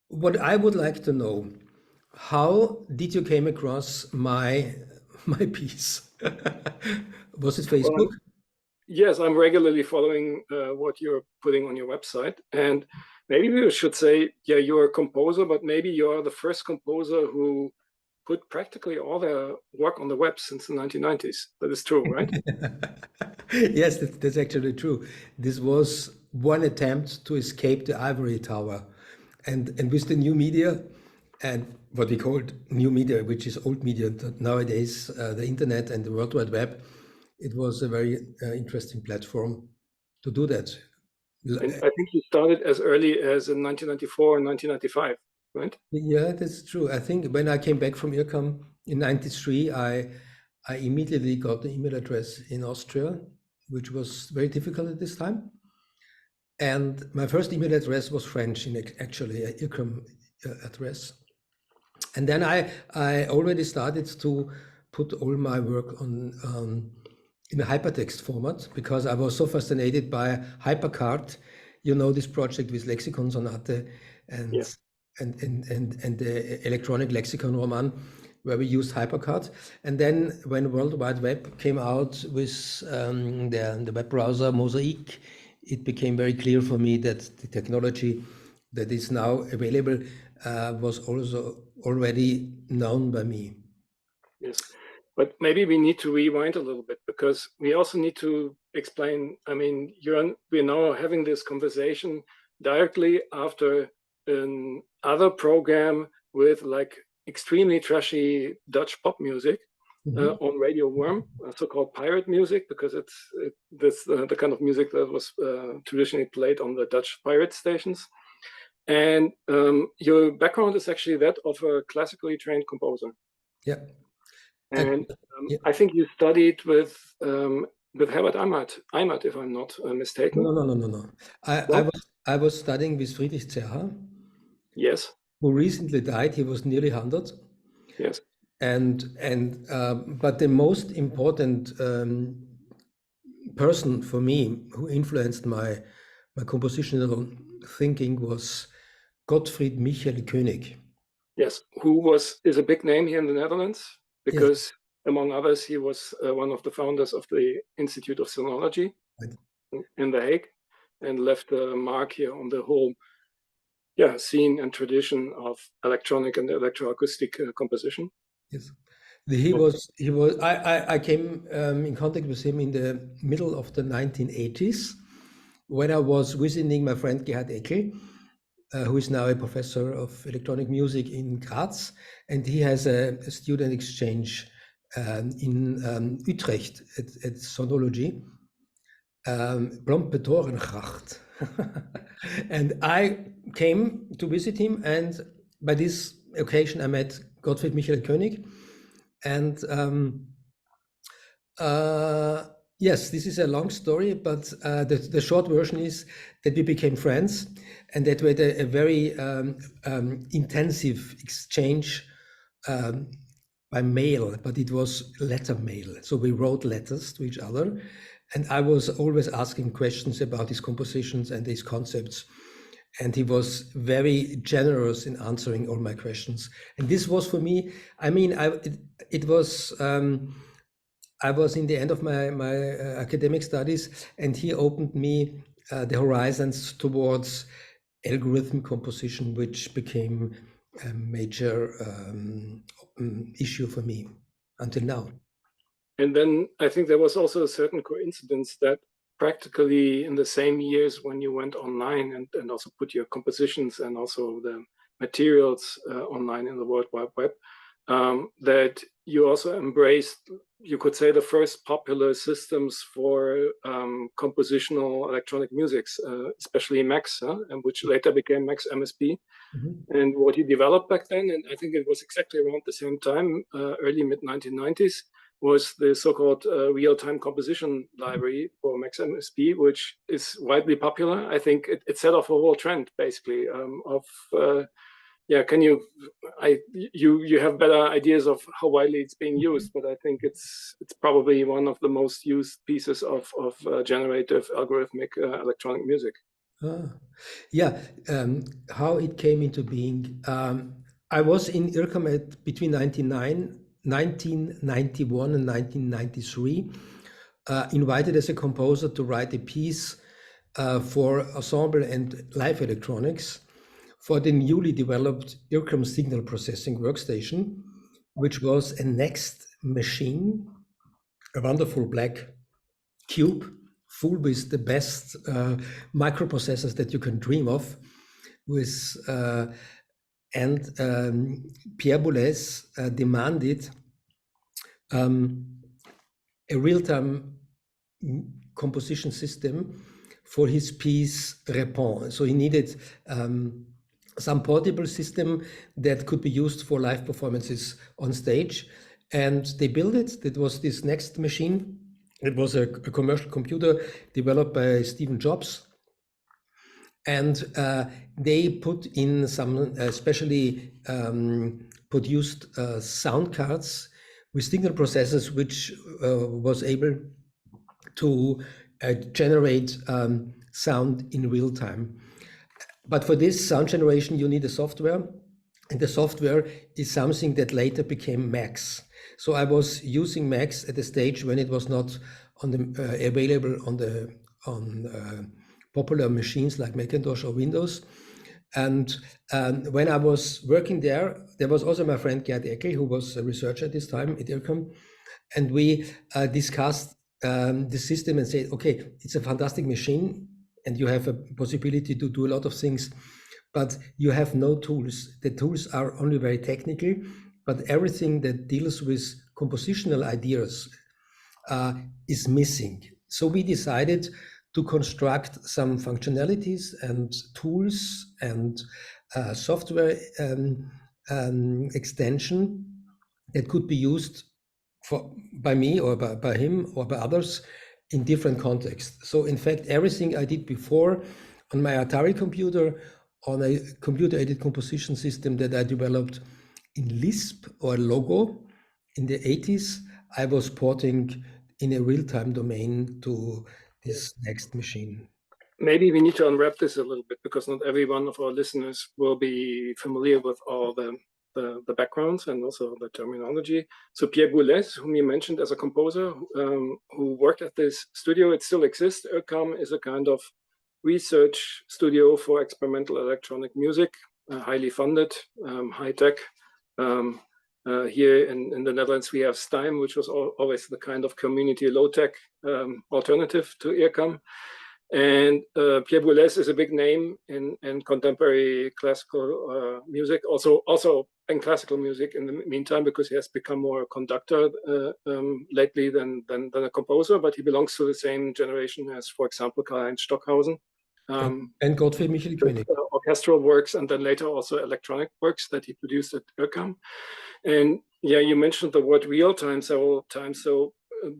what I would like to know, how did you came across my piece? Was it Facebook? Yes, I'm regularly following what you're putting on your website, and maybe we should say, yeah, you're a composer, but maybe you're the first composer who put practically all their work on the web since the 1990s. That is true, right? Yes, that's actually true. This was one attempt to escape the ivory tower. And with the new media and what we called new media, which is old media nowadays, the internet and the World Wide Web, it was a very interesting platform to do that. And I think you started as early as in 1994 and 1995, right? Yeah, that's true. I think when I came back from IRCAM in '93, I immediately got the email address in Austria, which was very difficult at this time. And my first email address was French, actually, an IRCAM address. And then I already started to put all my work on in a hypertext format, because I was so fascinated by HyperCard, this project with Lexikon Sonate and Yeah. and the electronic lexicon Roman, where we used HyperCard. And then when World Wide Web came out with the web browser Mosaic, it became very clear for me that the technology that is now available was also already known by me. Yes, but maybe we need to rewind a little bit, because we also need to explain, I mean, we're now having this conversation directly after another program with like extremely trashy Dutch pop music on Radio Worm, so-called pirate music, because it's the kind of music that was traditionally played on the Dutch pirate stations. And your background is actually that of a classically trained composer. Yeah. And I think you studied with Herbert Eimert, if I'm not mistaken. No. I was studying with Friedrich Zerha. Yes. Who recently died. He was nearly 100. Yes. But the most important person for me who influenced my compositional thinking was Gottfried Michael Koenig. Yes, who is a big name here in the Netherlands, because among others, he was one of the founders of the Institute of Sonology in The Hague, and left a mark here on the whole scene and tradition of electronic and electroacoustic composition. Yes, I came in contact with him in the middle of the 1980s, when I was visiting my friend Gerhard Eckel, who is now a professor of electronic music in Graz, and he has a student exchange in Utrecht at Sonology, Blompetorengracht. And I came to visit him, and by this occasion I met Gottfried Michael Koenig. And yes, this is a long story, but the short version is that we became friends, and that we had a very intensive exchange by mail, but it was letter mail. So we wrote letters to each other, and I was always asking questions about his compositions and his concepts. And he was very generous in answering all my questions. And this was for me, I mean, I was in the end of my academic studies, and he opened me the horizons towards algorithm composition, which became a major issue for me until now. And then I think there was also a certain coincidence that practically in the same years when you went online and also put your compositions and also the materials online in the World Wide Web, that you also embraced, you could say, the first popular systems for compositional electronic musics, especially Max, and which later became Max MSP. And what you developed back then, and I think it was exactly around the same time, early mid-1990s, was the so-called real-time composition library for Max MSP, which is widely popular. I think it set off a whole trend, basically, can you have better ideas of how widely it's being used, but I think it's probably one of the most used pieces of generative algorithmic electronic music. Yeah, how it came into being. I was in IRCAM between 1991 and 1993, invited as a composer to write a piece for ensemble and live electronics for the newly developed IRCAM signal processing workstation, which was a next machine, a wonderful black cube full with the best microprocessors that you can dream of, with Pierre Boulez demanded a real-time composition system for his piece Répond. So he needed some portable system that could be used for live performances on stage, and they built it. That was this next machine. It was a commercial computer developed by Steve Jobs, and they put in some specially produced sound cards with signal processors, which was able to generate sound in real time. But for this sound generation, you need a software, and the software is something that later became Max. So I was using Max at the stage when it was not on the available on popular machines like Macintosh or Windows. And when I was working there was also my friend Gerd Eckel, who was a researcher at this time at IRCAM, and we discussed the system and said, okay, it's a fantastic machine, and you have a possibility to do a lot of things, but you have no tools. The tools are only very technical, but everything that deals with compositional ideas is missing. So we decided to construct some functionalities and tools and software extension that could be used by me or by him or by others in different contexts. So in fact, everything I did before on my Atari computer, on a computer-aided composition system that I developed in Lisp or Logo in the 80s, I was porting in a real-time domain to this next machine. Maybe we need to unwrap this a little bit, because not every one of our listeners will be familiar with all the backgrounds and also the terminology. So Pierre Boulez, whom you mentioned as a composer, who worked at this studio, it still exists. IRCAM is a kind of research studio for experimental electronic music, highly funded, high tech. Here in the Netherlands, we have STIM, which was always the kind of community low-tech alternative to IRCAM. And Pierre Boulez is a big name in contemporary classical music, also in classical music in the meantime, because he has become more a conductor lately than a composer, but he belongs to the same generation as, for example, Karlheinz Stockhausen. And Gottfried Michael Koenig. Orchestral works, and then later also electronic works that he produced at IRCAM. And yeah, you mentioned the word real time several times. So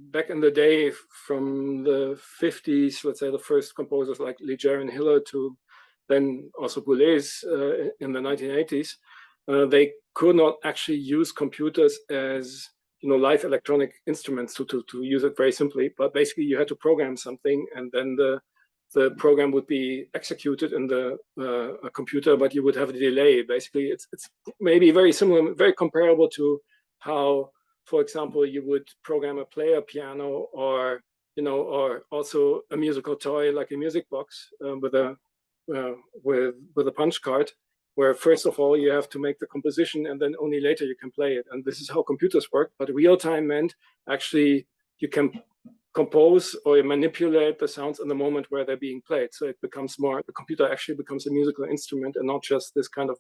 back in the day, from the 50s, let's say the first composers like Ligier and Hiller to then also Boulez in the 1980s, they could not actually use computers as live electronic instruments to use it very simply. But basically, you had to program something, and then the program would be executed in the computer, but you would have a delay. Basically, it's maybe very similar, very comparable to how, for example, you would program a player piano, or also a musical toy like a music box with a punch card, where first of all you have to make the composition, and then only later you can play it. And this is how computers work. But real time meant actually you can compose or manipulate the sounds in the moment where they're being played. So it becomes more, the computer actually becomes a musical instrument and not just this kind of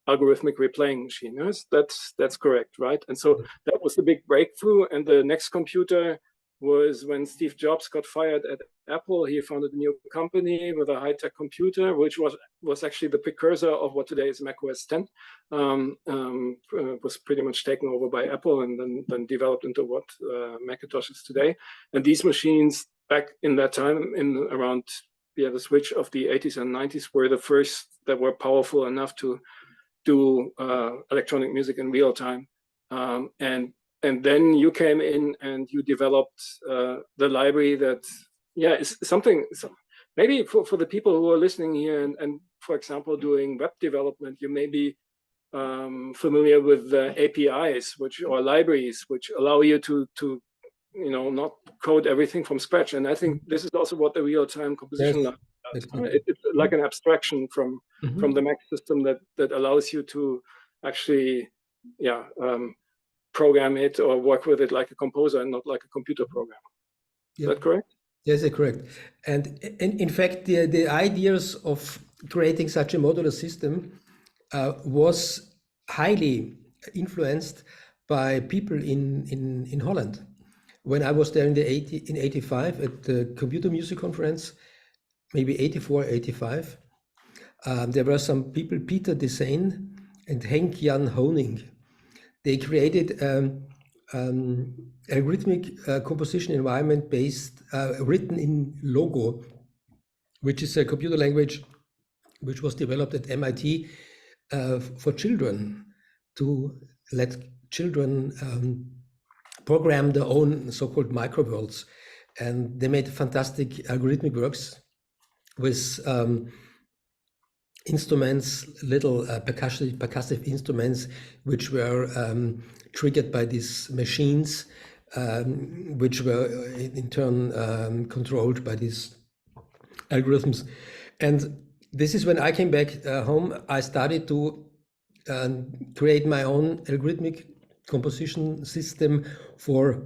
algorithmic replaying machine. Yes? That's correct, right? And so that was the big breakthrough. And the next computer was when Steve Jobs got fired at Apple. He founded a new company with a high-tech computer, which was actually the precursor of what today is Mac OS X. Was pretty much taken over by Apple and then developed into what Macintosh is today. And these machines back in that time, in around the switch of the 80s and 90s, were the first that were powerful enough to do electronic music in real time. And then you came in and you developed the library that, is something maybe for the people who are listening here and for example, doing web development, you may be familiar with the APIs, or libraries, which allow you to not code everything from scratch. And I think this is also what the real-time composition does. It's like an abstraction from the Mac system that allows you to actually, program it or work with it like a composer and not like a computer program. Is that correct? Yes, that's correct. And in fact, the ideas of creating such a modular system was highly influenced by people in Holland. When I was there in 85 at the Computer Music Conference, maybe 84, 85, there were some people, Peter de Seen and Henk Jan Honing. They created a rhythmic composition environment written in Logo, which is a computer language which was developed at MIT for children, to let children program their own so-called microworlds. And they made fantastic algorithmic works with instruments, little percussive instruments, which were triggered by these machines, which were in turn controlled by these algorithms. And this is when I came back home, I started to create my own algorithmic composition system for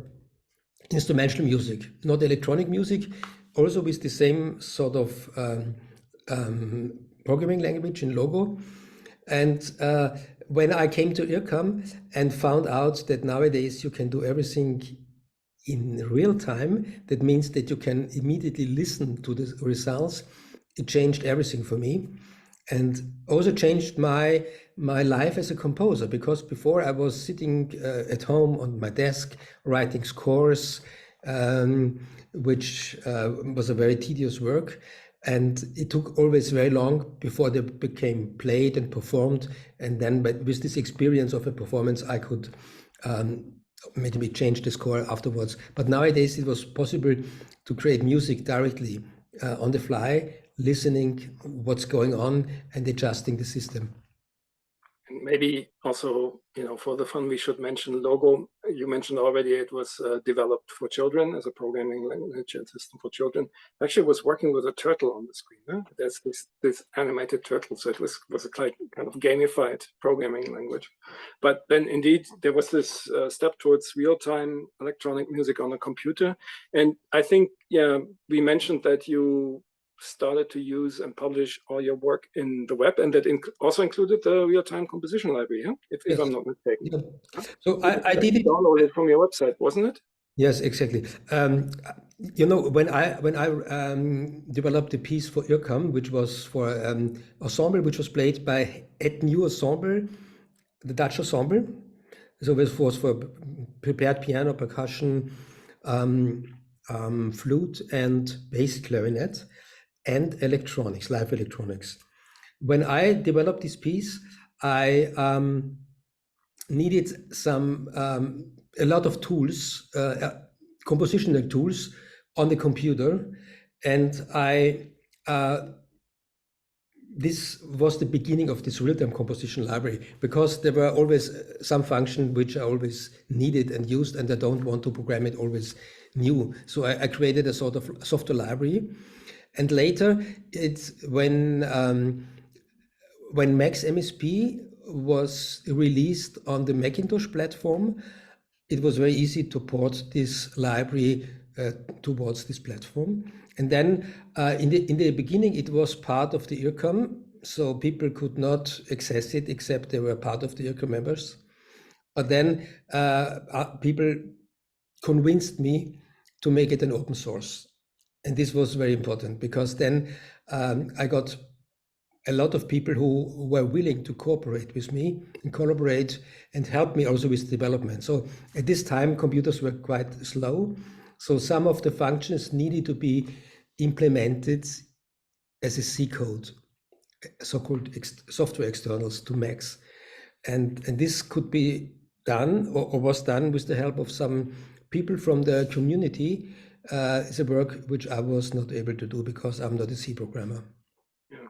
instrumental music, not electronic music, also with the same sort of programming language in Logo. And when I came to IRCAM and found out that nowadays you can do everything in real time, that means that you can immediately listen to the results. It changed everything for me, and also changed my life as a composer, because before I was sitting at home on my desk writing scores, which was a very tedious work, and it took always very long before they became played and performed. And then with this experience of a performance, I could maybe change the score afterwards. But nowadays it was possible to create music directly on the fly, listening what's going on and adjusting the system. And maybe also, for the fun, we should mention Logo. You mentioned already it was developed for children as a programming language and system for children. Actually, was working with a turtle on the screen. Huh? There's this animated turtle, so it was a kind of gamified programming language. But then indeed, there was this step towards real-time electronic music on a computer. And I think, we mentioned that you started to use and publish all your work in the web, and that also included the real-time composition library, if I'm not mistaken. Yeah. So I did it. Downloaded from your website, wasn't it? Yes, exactly. When I developed the piece for IRCAM, which was for ensemble, which was played by Et New Ensemble, the Dutch ensemble. So this was for prepared piano, percussion, flute, and bass clarinet, and electronics, live electronics. When I developed this piece, I needed a lot of tools, compositional tools on the computer, and this was the beginning of this real-time composition library, because there were always some function which I always needed and used, and I don't want to program it always new. So I created a sort of software library. And later, it's when Max MSP was released on the Macintosh platform, it was very easy to port this library towards this platform. And then in the beginning, it was part of the IRCAM, so people could not access it except they were part of the IRCAM members. But then people convinced me to make it an open source. And this was very important, because then I got a lot of people who were willing to cooperate with me and collaborate and help me also with development. So at this time, computers were quite slow. So some of the functions needed to be implemented as a C code, so-called software externals to Macs. And this could be done or was done with the help of some people from the community is a work which I was not able to do because I'm not a C programmer. Yeah.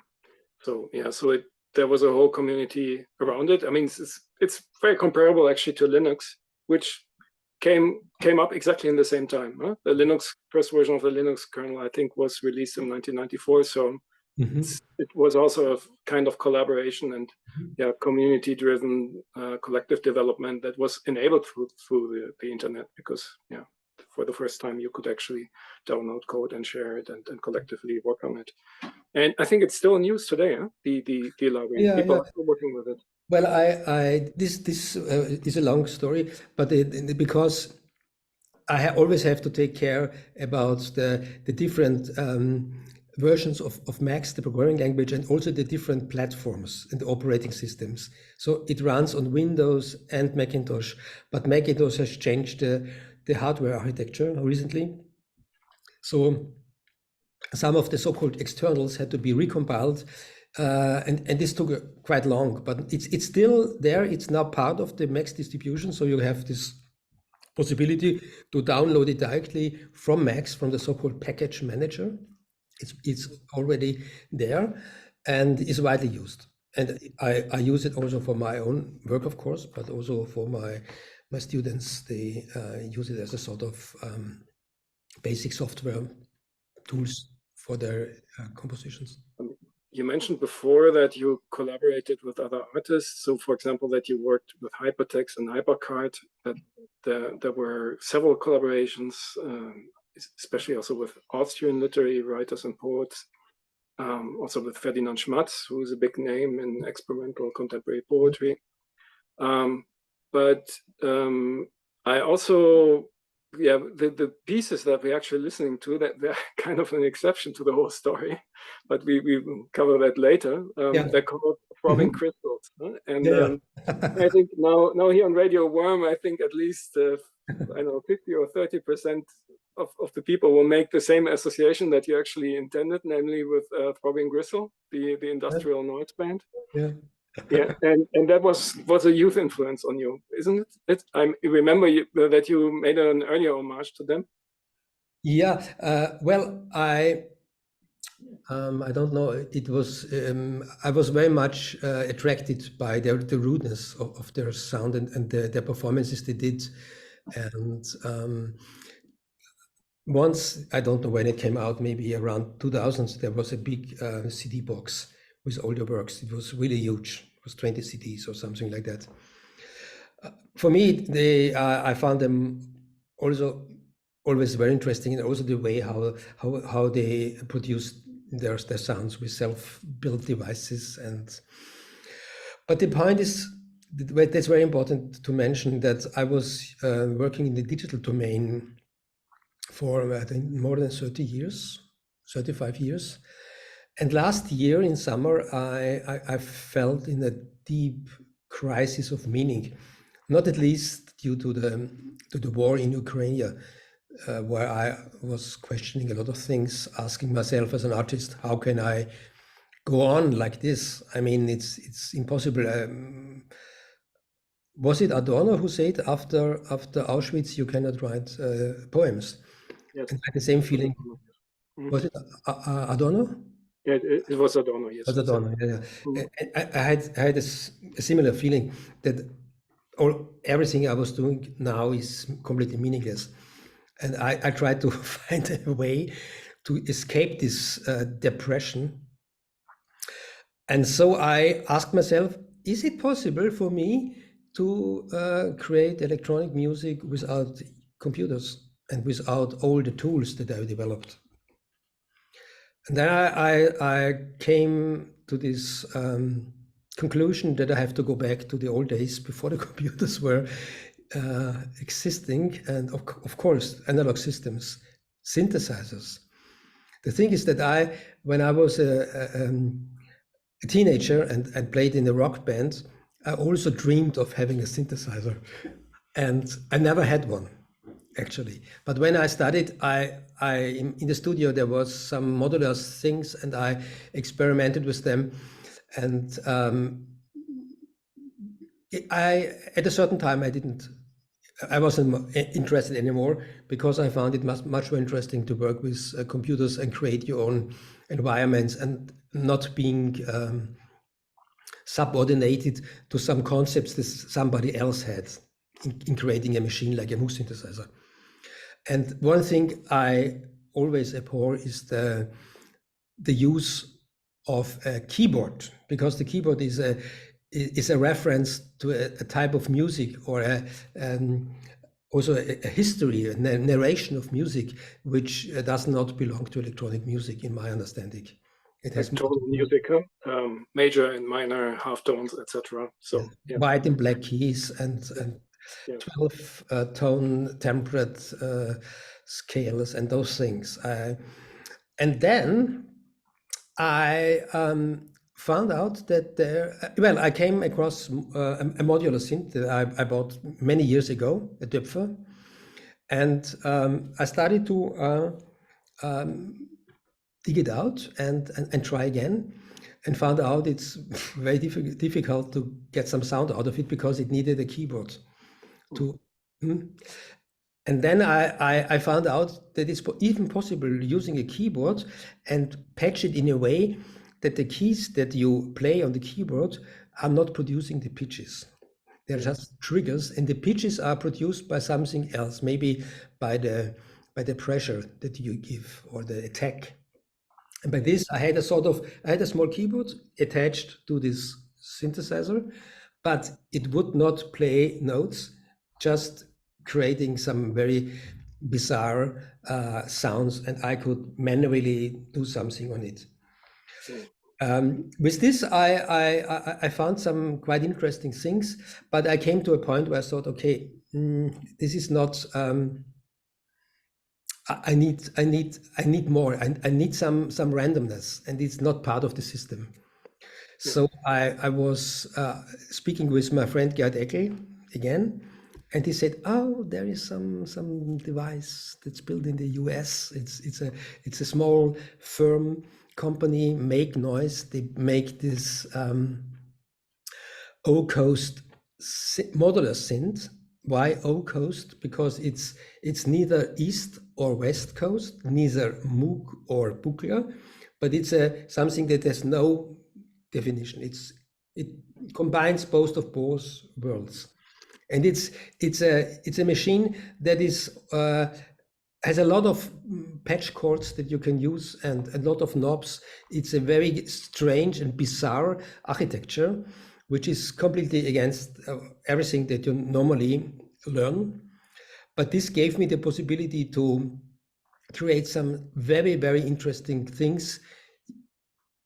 So there was a whole community around it. I mean, it's very comparable actually to Linux, which came up exactly in the same time. Huh? The Linux first version of the Linux kernel, I think, was released in 1994. So it was also a kind of collaboration and community-driven collective development that was enabled through the internet, because for the first time you could actually download code and share it and collectively work on it. And I think it's still in use today. Huh? The library, people are still working with it. Well, this is a long story, but because I always have to take care about the different versions of Max, the programming language, and also the different platforms and the operating systems. So it runs on Windows and Macintosh, but Macintosh has changed the hardware architecture recently. So some of the so-called externals had to be recompiled, and this took quite long, but it's still there. It's now part of the Max distribution, so you have this possibility to download it directly from Max, from the so-called package manager. It's already there and is widely used. And I use it also for my own work, of course, but also for my students. They use it as a sort of basic software tools for their compositions. You mentioned before that you collaborated with other artists. So, for example, that you worked with Hypertext and Hypercard, that there were several collaborations, especially also with Austrian literary writers and poets, also with Ferdinand Schmatz, who is a big name in experimental contemporary poetry. But I also, the pieces that we're actually listening to, that they're kind of an exception to the whole story, but we will cover that later. They're called Throbbing Crystals. Huh? And I think now here on Radio Worm, I think at least, 50 or 30% of the people will make the same association that you actually intended, namely with Throbbing Crystal, the industrial noise band. Yeah, and that was a youth influence on you, isn't it? I remember that you made an earlier homage to them. Yeah, well, I don't know. It was I was very much attracted by the rudeness of their sound and the performances they did. And once, I don't know when it came out, maybe around 2000, there was a big CD box with all the works. It was really huge. It was 20 CDs or something like that. For me, I found them also always very interesting, and also the way how they produced their sounds with self-built devices. But the point is, that's very important to mention, that I was working in the digital domain for, I think, more than 35 years. And last year in summer, I felt in a deep crisis of meaning, not at least due to the war in Ukraine, where I was questioning a lot of things, asking myself as an artist, how can I go on like this? I mean, it's impossible. Was it Adorno who said, after Auschwitz, you cannot write poems? Yes. And I had the same feeling. Was it Adorno? Yeah, it was Adorno, yes. Was Adorno, yeah. I had a similar feeling that everything I was doing now is completely meaningless. And I tried to find a way to escape this depression. And so I asked myself, is it possible for me to create electronic music without computers and without all the tools that I developed? And then I came to this conclusion that I have to go back to the old days before the computers were existing, and of course analog systems, synthesizers. The thing is that when I was a teenager and played in a rock band, I also dreamed of having a synthesizer, and I never had one, actually. But when I studied, in the studio there was some modular things, and I experimented with them, and at a certain time I didn't I wasn't interested anymore because I found it much more interesting to work with computers and create your own environments and not being subordinated to some concepts that somebody else had in creating a machine like a MOOC synthesizer. And one thing I always abhor is the use of a keyboard, because the keyboard is a reference to a type of music or also a history, a narration of music, which does not belong to electronic music, in my understandanding. It has total music, major and minor half tones, etc. So yeah. White and black keys and 12 tone temperate scales and those things. And then I found out that I came across a modular synth that I bought many years ago, a Töpfer, and I started to dig it out and try again, and found out it's very difficult to get some sound out of it because it needed a keyboard to. And then I found out that it's even possible using a keyboard and patch it in a way that the keys that you play on the keyboard are not producing the pitches. They're just triggers, and the pitches are produced by something else, maybe by the pressure that you give or the attack. And by this, I had a small keyboard attached to this synthesizer, but it would not play notes, just creating some very bizarre sounds, and I could manually do something on it. With this, I found some quite interesting things, but I came to a point where I thought, okay, this is not. I need more. I need some randomness, and it's not part of the system. So I was speaking with my friend Gerd Eckel again, and he said, "Oh, there is some device that's built in the US. It's a small firm company, Make Noise. They make this O-Coast modular synth. Why O-Coast? Because it's neither East or West Coast, neither MOOC or Buchla, but it's something that has no definition. It combines both worlds, and it's a machine that is has a lot of patch chords that you can use and a lot of knobs. It's a very strange and bizarre architecture, which is completely against everything that you normally learn. But this gave me the possibility to create some very, very interesting things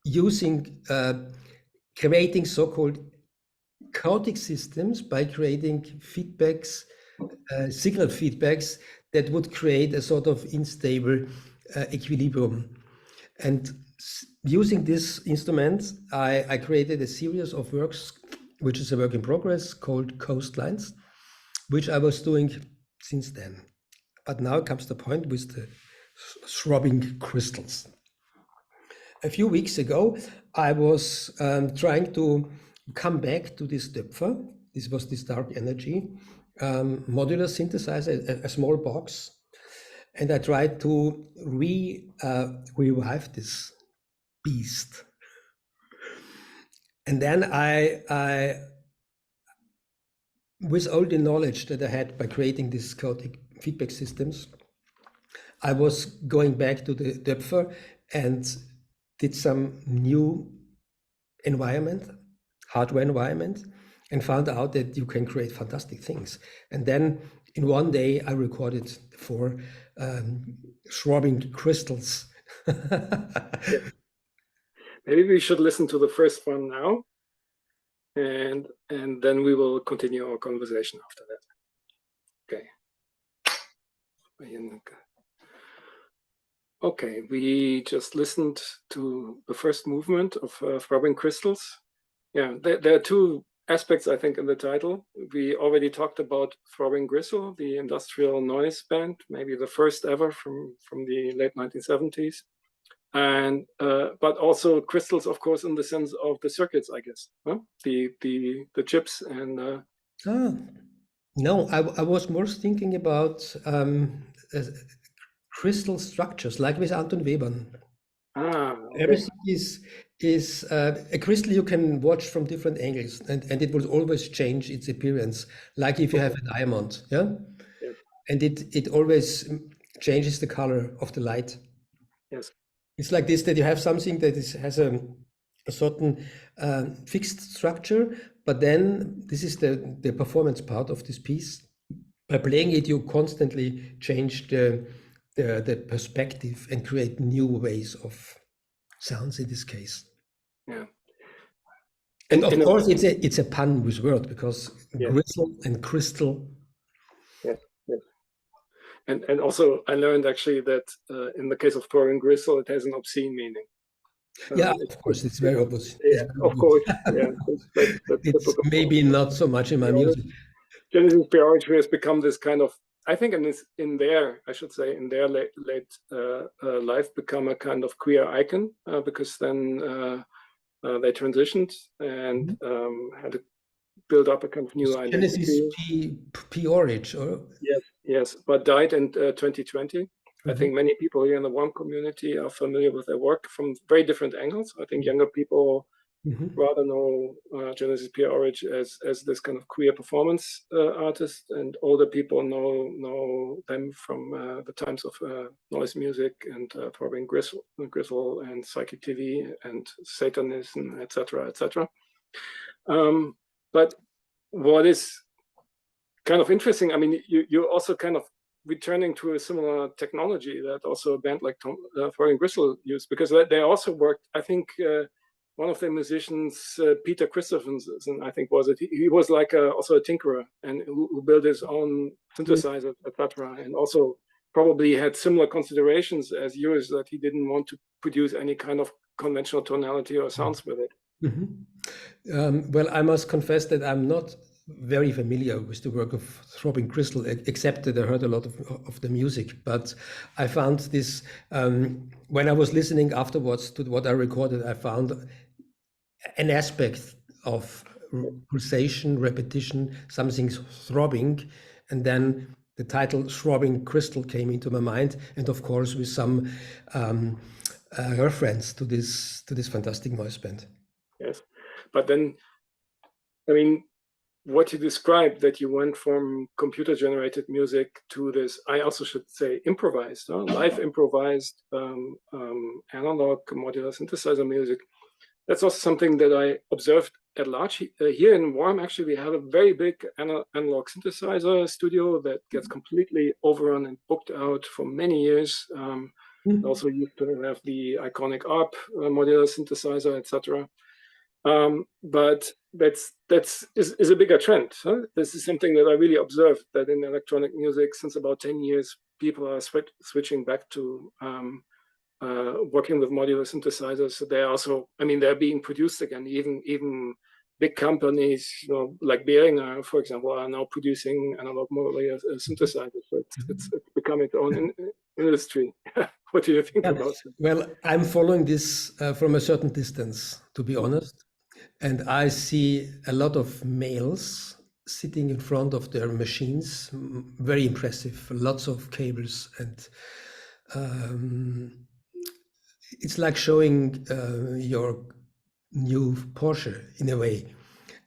using creating so-called chaotic systems by creating feedbacks, signal feedbacks that would create a sort of unstable equilibrium. And using this instrument, I created a series of works, which is a work in progress called Coastlines, which I was doing since then. But now comes the point with the throbbing crystals. A few weeks ago, I was trying to come back to this Töpfer. This was this dark energy modular synthesizer, a small box. And I tried to revive this beast. And then I, with all the knowledge that I had by creating these chaotic feedback systems, I was going back to the Töpfer and did some new hardware environment, and found out that you can create fantastic things. And then in one day, I recorded 4 throbbing crystals. Maybe we should listen to the first one now, and then we will continue our conversation after that. Okay. Okay, we just listened to the first movement of Throbbing Crystals. Yeah, there are 2 aspects, I think, in the title. We already talked about Throbbing Crystal, the industrial noise band, maybe the first ever from the late 1970s. And but also crystals, of course, in the sense of the circuits, I guess, huh? the chips and No, I was more thinking about uh, crystal structures, like with Anton Webern. Ah, okay. Everything is a crystal you can watch from different angles, and it will always change its appearance. Like if you have Okay. a diamond, yeah, Yes. and it always changes the color of the light. Yes. It's like this, that you have something that has a certain fixed structure, but then this is the performance part of this piece. By playing it, you constantly change the perspective and create new ways of sounds in this case. Yeah. And of In a, course, it's a pun with word, because yes. gristle and crystal. Yes. Yes. And also I learned actually that in the case of Throbbing Crystal, it has an obscene meaning. Yeah, It's, of course, it's very obvious. It's yeah, very of course. obvious. Yeah, that's It's typical. maybe not so much in my music. Genesis Theology has become this kind of, I think, in their, I should say, in their late life, become a kind of queer icon because then they transitioned and had to build up a kind of new Genesis identity. P Orage, or Yes, yes, but died in 2020. I think many people here in the WAM community are familiar with their work from very different angles. I think younger people rather know Genesis P. Orage as this kind of queer performance artist, and older people know them from the times of noise music and Throbbing Crystal and Psychic TV and Satanism, etc., etc. But what is kind of interesting, I mean, you're also kind of returning to a similar technology that also a band like Florian Crystal used, because they also worked, I think, one of the musicians, Peter Christopherson, I think was it. He was like also a tinkerer and who built his own synthesizer, etc. And also probably had similar considerations as yours, that he didn't want to produce any kind of conventional tonality or sounds with it. Well, I must confess that I'm not very familiar with the work of Throbbing Crystal, except that I heard a lot of the music. But I found this, when I was listening afterwards to what I recorded, I found an aspect of pulsation, repetition, something throbbing, and then the title Throbbing Crystal came into my mind, and of course with some reference to this fantastic noise band. Yes, but then, I mean, what you described, that you went from computer-generated music to this, I also should say, improvised, live improvised analog modular synthesizer music. That's also something that I observed at large. Here in WARM, actually, we have a very big analog synthesizer studio that gets completely overrun and booked out for many years. Also used to have the iconic ARP modular synthesizer, etc. But that's a bigger trend. Huh? This is something that I really observed, that in electronic music, since about 10 years, people are switching back to working with modular synthesizers. So they're also, I mean, they're being produced again. Even big companies, like Behringer, for example, are now producing analog modular synthesizers. So it's become its own industry. What do you think about that? Well, I'm following this from a certain distance, to be honest. And I see a lot of males sitting in front of their machines, very impressive, lots of cables, and it's like showing your new Porsche in a way.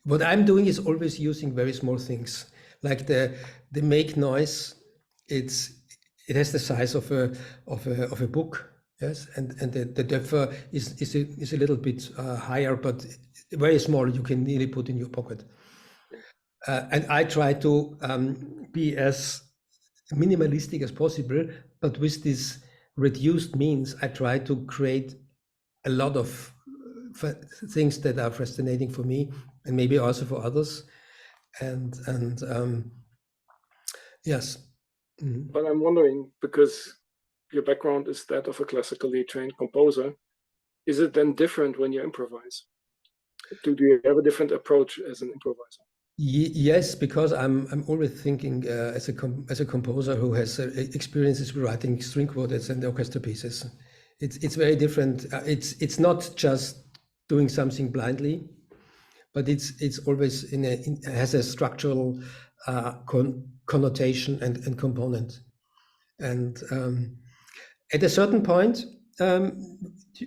What I'm doing is always using very small things, like the make noise. It has the size of a book, yes, and the depth is a little bit higher, but very small. You can nearly put in your pocket. And I try to be as minimalistic as possible, but with this reduced means, I try to create a lot of things that are fascinating for me and maybe also for others. And yes. But I'm wondering, because your background is that of a classically trained composer, is it then different when you improvise? Do you have a different approach as an improviser? Yes, because I'm always thinking as a composer who has experiences with writing string quartets and orchestra pieces. It's very different. It's not just doing something blindly, but it's always has a structural connotation and component. And at a certain point,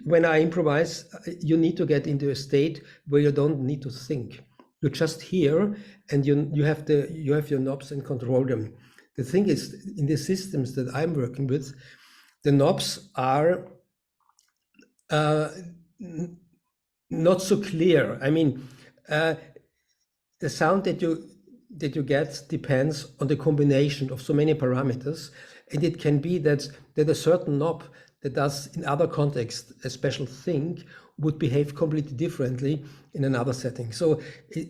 when I improvise, you need to get into a state where you don't need to think. You just hear, and you have your knobs and control them. The thing is, in the systems that I'm working with, the knobs are not so clear. I mean, the sound that you get depends on the combination of so many parameters, and it can be that a certain knob that does in other contexts a special thing would behave completely differently in another setting. So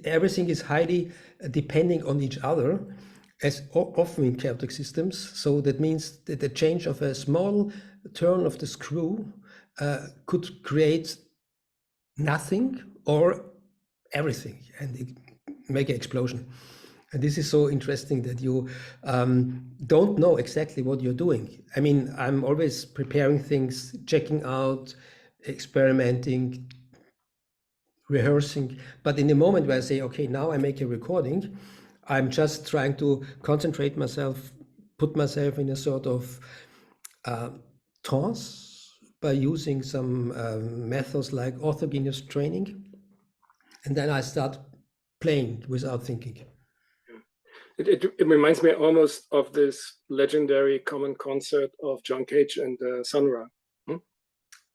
everything is highly depending on each other, as often in chaotic systems. So that means that the change of a small turn of the screw could create nothing or everything and make an explosion. And this is so interesting that you don't know exactly what you're doing. I mean, I'm always preparing things, checking out, experimenting, rehearsing. But in the moment where I say, okay, now I make a recording, I'm just trying to concentrate myself, put myself in a sort of trance by using some methods like orthogenous training. And then I start playing without thinking. It reminds me almost of this legendary common concert of John Cage and Sun Ra.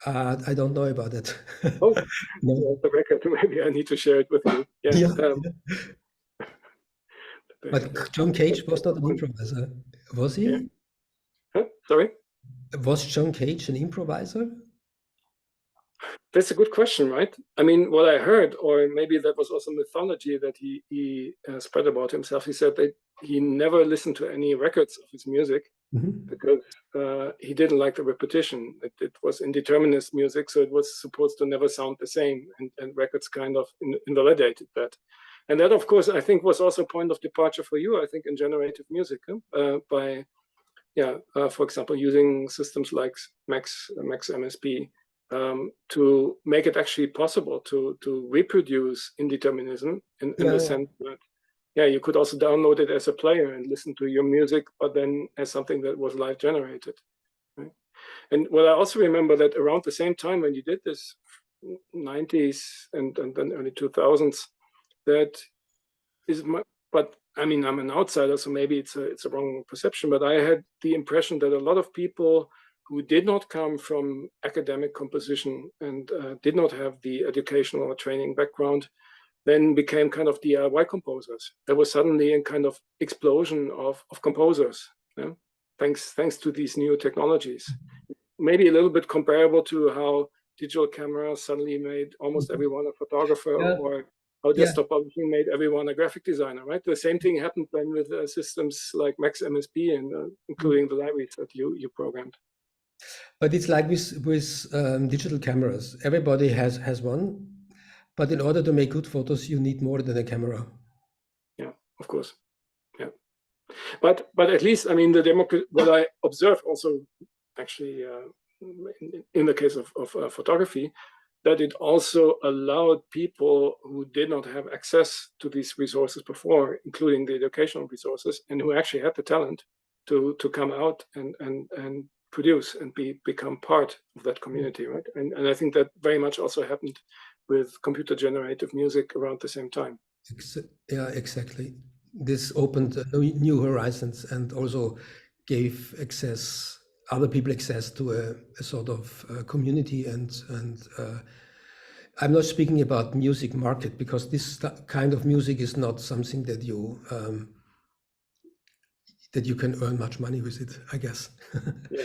I don't know about it. Oh, no. The record. Maybe I need to share it with you. Yeah. But John Cage was not an improviser, was he? Yeah. Huh? Sorry? Was John Cage an improviser? That's a good question, right? I mean, what I heard, or maybe that was also mythology that he spread about himself. He said that he never listened to any records of his music because he didn't like the repetition. It was indeterminate music, so it was supposed to never sound the same, and records kind of invalidated that. And that, of course, I think was also a point of departure for you, I think, in generative music by, for example, using systems like Max MSP. To make it actually possible to reproduce indeterminism in the sense that you could also download it as a player and listen to your music, but then as something that was live generated. Right? And what I also remember that around the same time when you did this, 90s and then early 2000s, that is but I mean, I'm an outsider, so maybe it's a wrong perception, but I had the impression that a lot of people who did not come from academic composition and did not have the educational or training background, then became kind of DIY composers. There was suddenly a kind of explosion of composers, thanks to these new technologies. Maybe a little bit comparable to how digital cameras suddenly made almost everyone a photographer, or how desktop publishing made everyone a graphic designer, right? The same thing happened then with systems like Max MSP and including the libraries that you programmed. But it's like with digital cameras. Everybody has one, but in order to make good photos, you need more than a camera. Yeah, of course. Yeah, but at least, I mean, what I observed also, actually, in the case of photography, that it also allowed people who did not have access to these resources before, including the educational resources, and who actually had the talent to come out and produce and become part of that community, right? And I think that very much also happened with computer-generative music around the same time. Yeah, exactly. This opened new horizons and also gave other people access to a sort of community. And I'm not speaking about music market, because this kind of music is not something that you can earn much money with it, I guess. Yeah.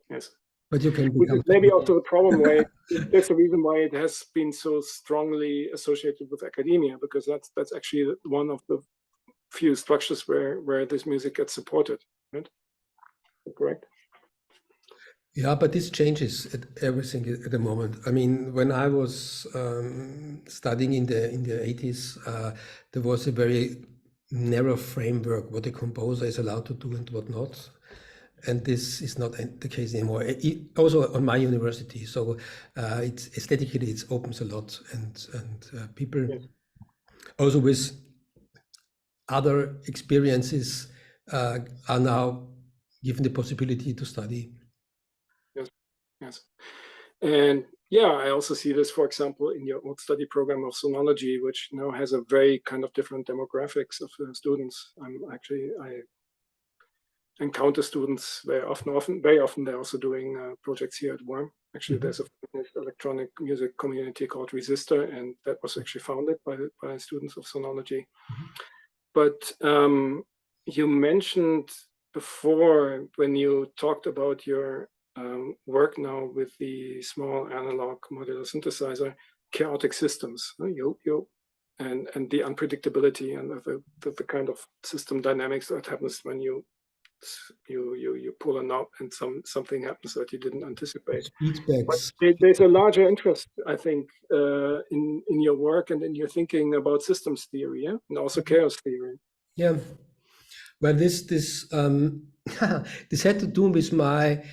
Yes. But you can maybe also the problem why that's the reason why it has been so strongly associated with academia, because that's actually one of the few structures where this music gets supported, right? Correct? Yeah, but this changes everything at the moment. I mean, when I was studying in the 80s, there was a very narrow framework what a composer is allowed to do and what not. And this is not the case anymore. Also on my university, so it's aesthetically it opens a lot, and people also with other experiences are now given the possibility to study. Yes, yes. And yeah, I also see this, for example, in your old study program of sonology, which now has a very kind of different demographics of students. I encounter students very often they're also doing projects here at WORM. Actually, there's a electronic music community called Resistor, and that was actually founded by students of sonology. But you mentioned before, when you talked about your work now with the small analog modular synthesizer, chaotic systems, and the unpredictability and the kind of system dynamics that happens when you pull a knob and something happens that you didn't anticipate. But there's a larger interest, I think, in your work and in your thinking about systems theory, yeah? And also chaos theory. Yeah. Well, this this had to do with my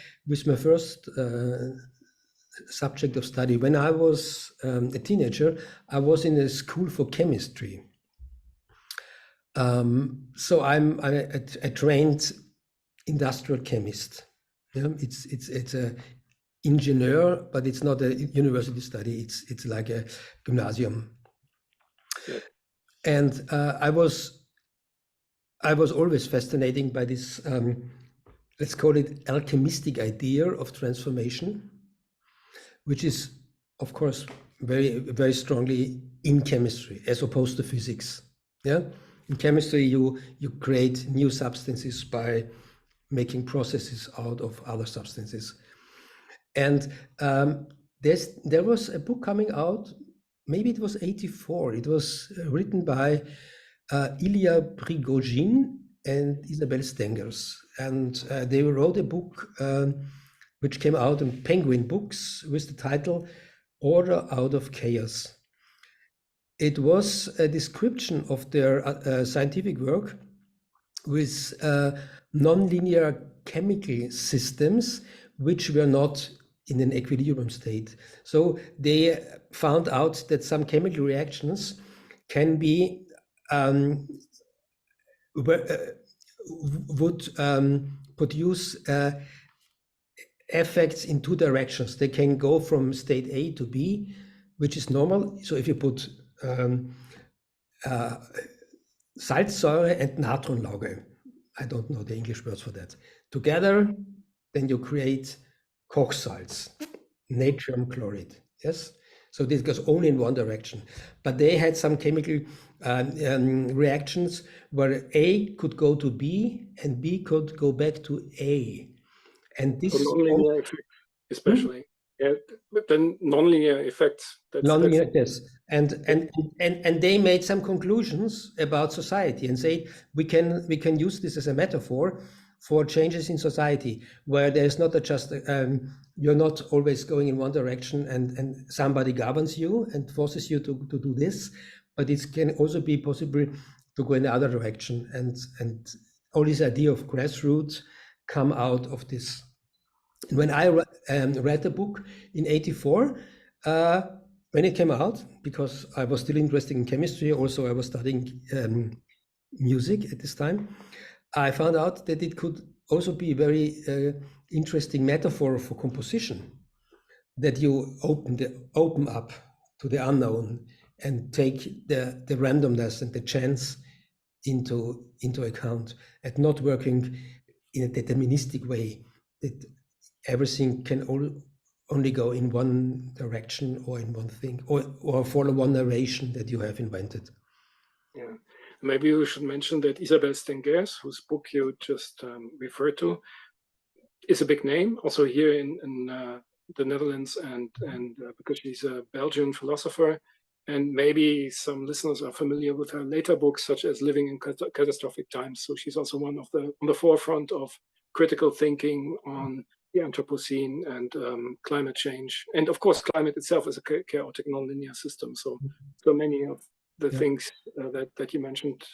first subject of study. When I was a teenager, I was in a school for chemistry. So I'm a trained industrial chemist. Yeah, it's a engineer, but it's not a university study. It's like a gymnasium. Yeah. And I was always fascinated by this, let's call it alchemistic idea of transformation, which is, of course, very, very strongly in chemistry as opposed to physics. Yeah, in chemistry, you create new substances by making processes out of other substances. And there was a book coming out, maybe it was 1984. It was written by Ilya Prigogine and Isabel Stengers. And they wrote a book which came out in Penguin Books with the title Order Out of Chaos. It was a description of their scientific work with nonlinear chemical systems which were not in an equilibrium state. So they found out that some chemical reactions can be would produce effects in two directions. They can go from state A to B, which is normal. So if you put Salzsäure and Natronlauge, I don't know the English words for that, together, then you create Kochsalz, natrium chloride. Yes. So this goes only in one direction. But they had some chemical reactions where A could go to B and B could go back to A. And this nonlinear effect, especially. Yeah, but then nonlinear effects. Nonlinear, yes. And they made some conclusions about society and say we can use this as a metaphor for changes in society, where there's not just you're not always going in one direction and somebody governs you and forces you to do this, but it can also be possible to go in the other direction. And all this idea of grassroots come out of this. And when I read the book in 1984, when it came out, because I was still interested in chemistry, also I was studying music at this time, I found out that it could also be a very interesting metaphor for composition, that you open up to the unknown and take the randomness and the chance into account, and not working in a deterministic way, that everything can only go in one direction or in one thing, or follow one narration that you have invented. Yeah. Maybe we should mention that Isabel Stengers, whose book you just referred to, is a big name also here in the Netherlands, and because she's a Belgian philosopher, and maybe some listeners are familiar with her later books, such as Living in Catastrophic Times. So she's also one of on the forefront of critical thinking on the Anthropocene and climate change, and of course, climate itself is a chaotic nonlinear system. So many of the things that you mentioned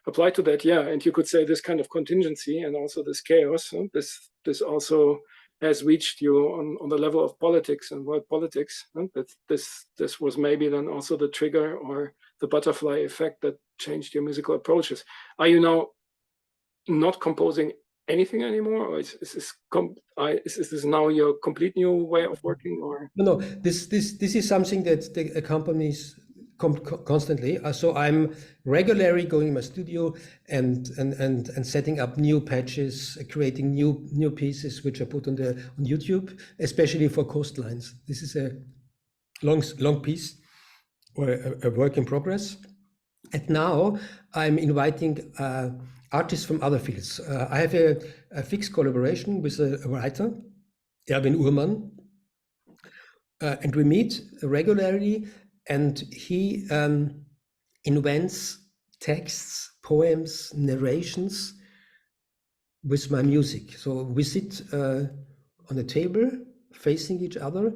apply to that. Yeah, and you could say this kind of contingency and also this chaos. This also has reached you on the level of politics and world politics. That this was maybe then also the trigger or the butterfly effect that changed your musical approaches. Are you now not composing anything anymore, or is this now your complete new way of working? Or no, this is something that accompanies constantly. So I'm regularly going in my studio and setting up new patches, creating new pieces which are put on YouTube, especially for coastlines. This is a long piece or a work in progress. And now I'm inviting artists from other fields. I have a fixed collaboration with a writer, Erwin Uhrmann, and we meet regularly, and he invents texts, poems, narrations with my music. So we sit on a table facing each other,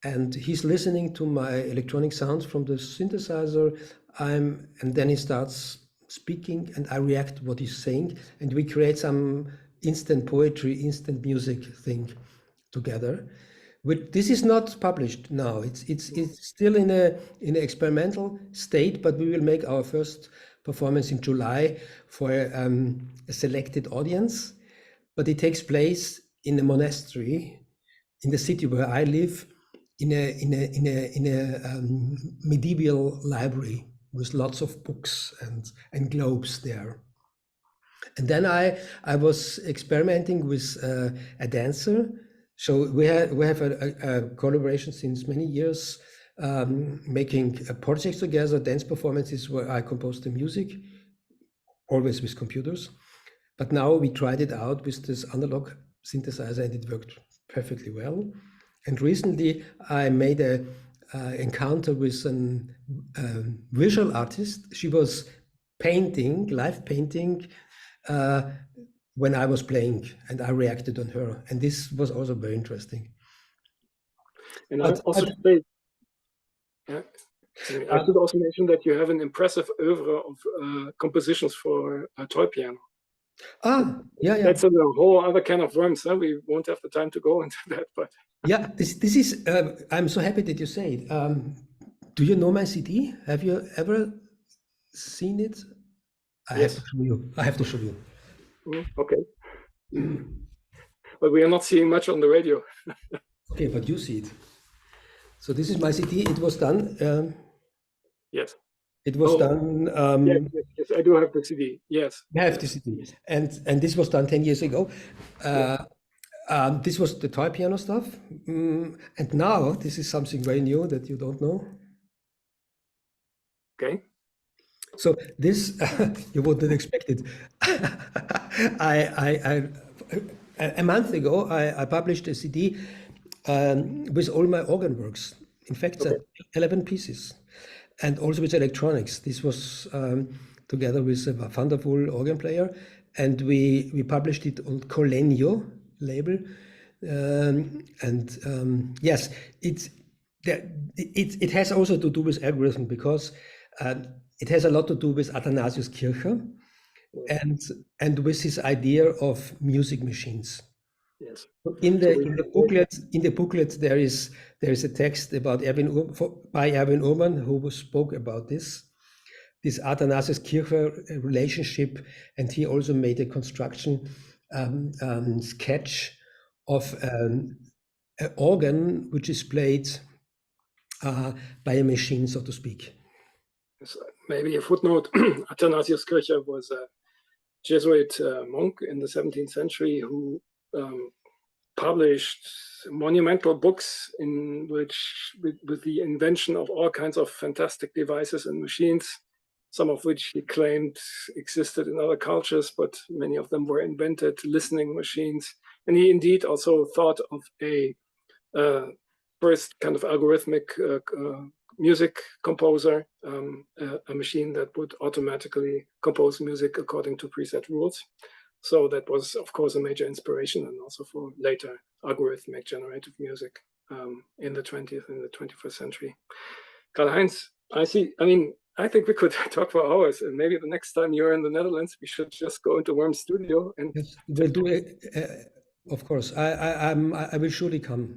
and he's listening to my electronic sounds from the synthesizer, and then he starts speaking, and I react to what he's saying, and we create some instant poetry, instant music thing together. This is not published now. It's still in an experimental state, but we will make our first performance in July for a selected audience. But it takes place in a monastery in the city where I live, in a medieval library with lots of books and globes there. And then I was experimenting with a dancer. So we have a collaboration since many years, making projects together, dance performances where I compose the music, always with computers. But now we tried it out with this analog synthesizer, and it worked perfectly well. And recently I made an encounter with a visual artist. She was painting, live painting, when I was playing, and I reacted on her, and this was also very interesting. And I should also mention that you have an impressive oeuvre of compositions for a toy piano. Yeah. That's a whole other can of worms. We won't have the time to go into that, but yeah, this is. I'm so happy that you say it. Do you know my CD? Have you ever seen it? Yes. I have to show you. Okay. But we are not seeing much on the radio. Okay, but you see it. So this is my CD. It was done. Yes. It was done. Yes, I do have the CD. Yes. I have the CD, and this was done 10 years ago. This was the toy piano stuff, and now this is something very new that you don't know. Okay. So this you wouldn't expect it. A month ago, I published a CD with all my organ works. In fact, 11 pieces, and also with electronics. This was together with a wonderful organ player, and we published it on Colenio label. Yes, it has also to do with algorithm, because it has a lot to do with Athanasius Kircher and with his idea of music machines. Yes. In the booklet there is a text about by Erwin Uhrmann, who spoke about this Athanasius Kircher relationship, and he also made a construction sketch of an organ which is played by a machine, so to speak. Maybe a footnote. Athanasius Kircher was a Jesuit monk in the 17th century who published monumental books in which, with the invention of all kinds of fantastic devices and machines, some of which he claimed existed in other cultures, but many of them were invented, listening machines. And he indeed also thought of a first kind of algorithmic music composer, a machine that would automatically compose music according to preset rules. So that was, of course, a major inspiration, and also for later algorithmic generative music in the 20th and the 21st century. Karlheinz, I think we could talk for hours, and maybe the next time you're in the Netherlands, we should just go into Worm's studio and we'll do Of course, I will surely come.